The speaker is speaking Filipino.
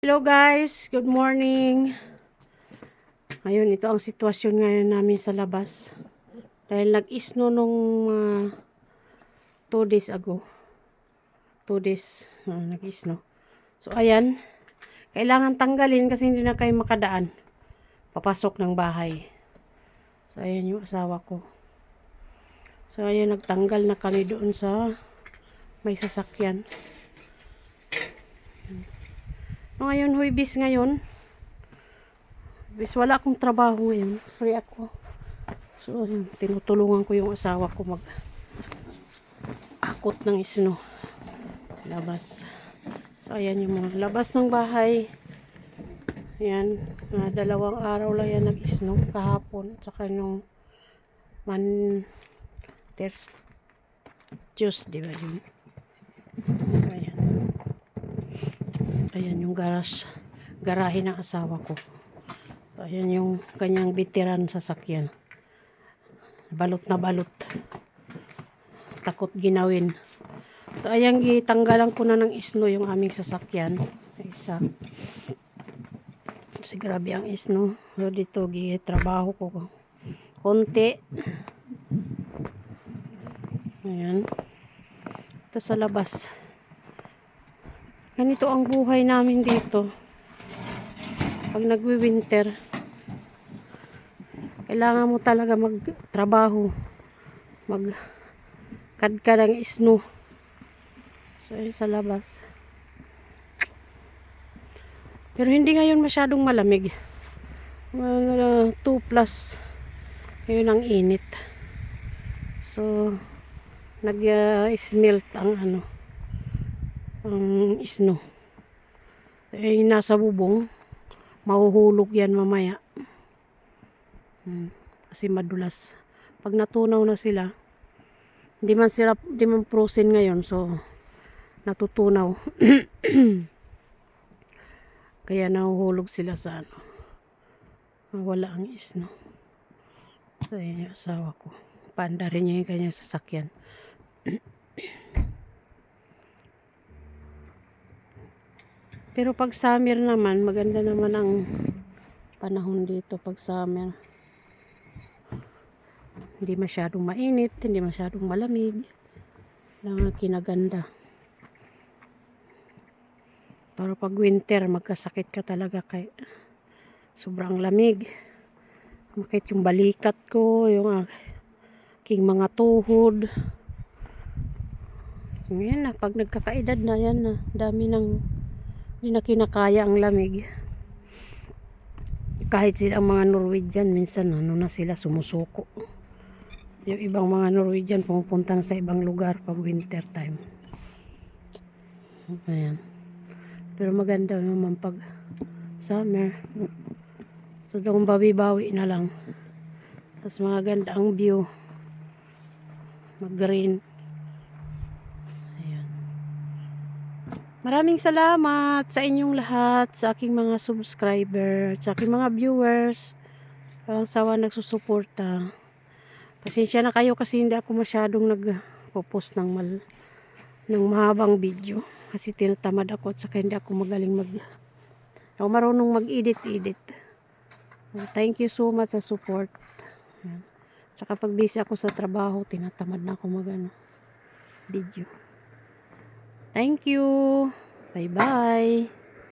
Hello guys, good morning. Ngayon, ito ang sitwasyon ngayon namin sa labas. Dahil nag-isno nung 2 days ago. 2 days nag-isno. So ayan, kailangan tanggalin kasi hindi na kayo makadaan. Papasok ng bahay. So ayan yung asawa ko. So ayan, nagtanggal na kami doon sa may sasakyan. Ngayon, Huwebes ngayon. Bis wala akong trabaho ngayon. Free ako. So, tinutulungan ko yung asawa ko mag-akot ng isno. Labas. So, ayan yung mga labas ng bahay. Ayan. 2 araw lang yan nag-isno. Kahapon. Tsaka yung Tuesday ba yun? Ayan. Ayan yung garahe ng asawa ko. So, ayan yung kanyang veteran sasakyan. Balot na balot. Takot ginawin. So, ayan, gitanggalan ko na ng isno yung aming sasakyan. Isa. Kasi grabe ang isno. So, dito, trabaho ko. Konti. Ayan. Ito sa labas. Ganito ang buhay namin dito. Pag nagwi-winter, kailangan mo talaga magtrabaho. Magkadka ng isno. So, yun sa labas. Pero hindi ngayon masyadong malamig. 2+. Ngayon ang init. So, nag-smelt ang isno. Eh, nasa bubong. Mahuhulog yan mamaya. Kasi madulas. Pag natunaw na sila, hindi man frozen ngayon, so natutunaw. Kaya nahuhulog sila sa wala ang isno. So, yun yung asawa ko. Panda rin niya yung kanyang sasakyan. Pero pag summer naman, maganda naman ang panahon dito pag summer. Hindi masyadong mainit, hindi masyadong malamig. Lang kinaganda. Pero pag winter, magkasakit ka talaga kay sobrang lamig. Makit yung balikat ko, yung aking mga tuhod. So, yan na, pag nagkakaedad na, yan na, dami ng hindi na kinakaya ang lamig. Kahit silang mga Norwegian, minsan na sila sumusuko. Yung ibang mga Norwegian pumupunta na sa ibang lugar pag winter time. Ayan. Pero maganda naman pag summer. So, doon bawi-bawi na lang. Tapos maganda ang view. Mag-green. Ayan. Maraming salamat sa inyong lahat, sa aking mga subscriber, sa aking mga viewers. Walang sawa nagsusuporta. Pasensya na kayo kasi hindi ako masyadong nagpo-post ng mahabang video. Kasi tinatamad ako at saka hindi ako magaling ako marunong mag-edit. Thank you so much sa support. Saka pag busy ako sa trabaho, tinatamad na ako video. Thank you. Bye-bye.